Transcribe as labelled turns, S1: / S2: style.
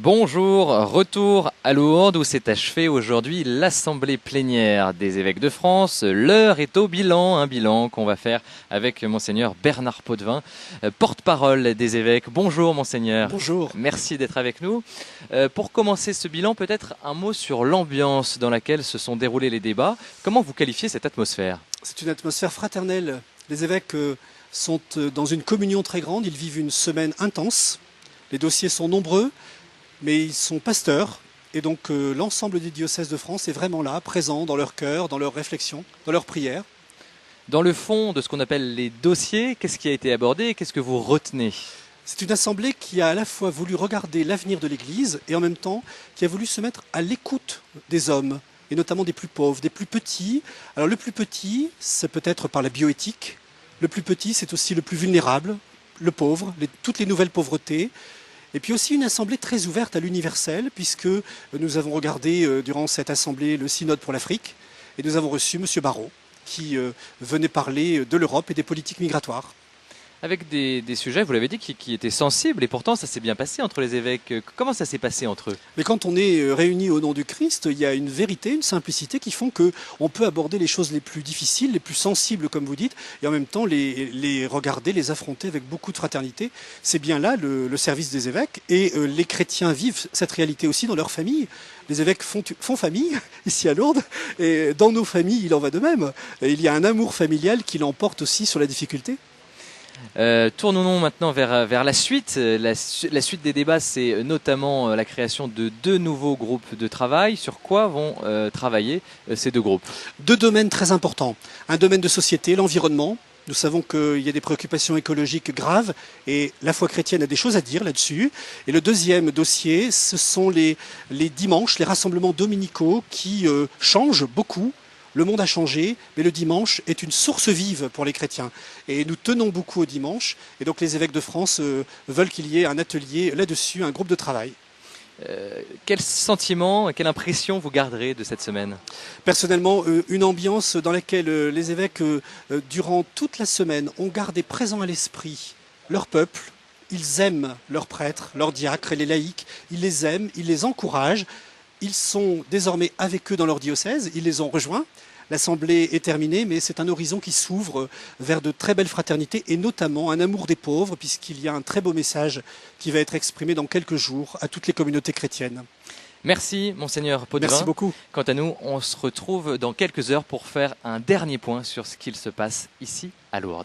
S1: Bonjour, retour à Lourdes où s'est achevée aujourd'hui l'Assemblée plénière des évêques de France. L'heure est au bilan, un bilan qu'on va faire avec Monseigneur Bernard Potvin, porte-parole des évêques. Bonjour Monseigneur.
S2: Bonjour.
S1: Merci d'être avec nous. Pour commencer ce bilan, peut-être un mot sur l'ambiance dans laquelle se sont déroulés les débats. Comment vous qualifiez cette atmosphère ?
S2: C'est une atmosphère fraternelle. Les évêques sont dans une communion très grande, ils vivent une semaine intense. Les dossiers sont nombreux, mais ils sont pasteurs. Et donc l'ensemble des diocèses de France est vraiment là, présent dans leur cœur, dans leurs réflexions, dans leurs prières.
S1: Dans le fond de ce qu'on appelle les dossiers, qu'est-ce qui a été abordé et qu'est-ce que vous retenez ?
S2: C'est une assemblée qui a à la fois voulu regarder l'avenir de l'Église et en même temps qui a voulu se mettre à l'écoute des hommes, et notamment des plus pauvres, des plus petits. Alors le plus petit, c'est peut-être par la bioéthique. Le plus petit, c'est aussi le plus vulnérable, le pauvre, toutes les nouvelles pauvretés. Et puis aussi une assemblée très ouverte à l'universel, puisque nous avons regardé durant cette assemblée le synode pour l'Afrique, et nous avons reçu M. Barrot, qui venait parler de l'Europe et des politiques migratoires.
S1: Avec des sujets, vous l'avez dit, qui étaient sensibles, et pourtant ça s'est bien passé entre les évêques. Comment ça s'est passé entre eux ?
S2: Mais quand on est réunis au nom du Christ, il y a une vérité, une simplicité qui font qu'on peut aborder les choses les plus difficiles, les plus sensibles, comme vous dites, et en même temps les regarder, les affronter avec beaucoup de fraternité. C'est bien là le service des évêques, et les chrétiens vivent cette réalité aussi dans leur famille. Les évêques font famille, ici à Lourdes, et dans nos familles, il en va de même. Et il y a un amour familial qui l'emporte aussi sur la difficulté.
S1: Tournons maintenant vers la suite. La suite des débats, c'est notamment la création de 2 nouveaux groupes de travail. Sur quoi vont travailler ces 2 groupes ?
S2: 2 domaines très importants. Un domaine de société, l'environnement. Nous savons qu'il y a des préoccupations écologiques graves et la foi chrétienne a des choses à dire là-dessus. Et le deuxième dossier, ce sont les dimanches, les rassemblements dominicaux qui changent beaucoup. Le monde a changé, mais le dimanche est une source vive pour les chrétiens. Et nous tenons beaucoup au dimanche. Et donc les évêques de France veulent qu'il y ait un atelier là-dessus, un groupe de travail.
S1: Quel sentiment, quelle impression vous garderez de cette semaine ?
S2: Personnellement, une ambiance dans laquelle les évêques, durant toute la semaine, ont gardé présent à l'esprit leur peuple. Ils aiment leurs prêtres, leurs diacres et les laïcs. Ils les aiment, ils les encouragent. Ils sont désormais avec eux dans leur diocèse, ils les ont rejoints. L'assemblée est terminée, mais c'est un horizon qui s'ouvre vers de très belles fraternités et notamment un amour des pauvres, puisqu'il y a un très beau message qui va être exprimé dans quelques jours à toutes les communautés chrétiennes.
S1: Merci, Monseigneur Potvin.
S2: Merci beaucoup.
S1: Quant à nous, on se retrouve dans quelques heures pour faire un dernier point sur ce qu'il se passe ici à Lourdes.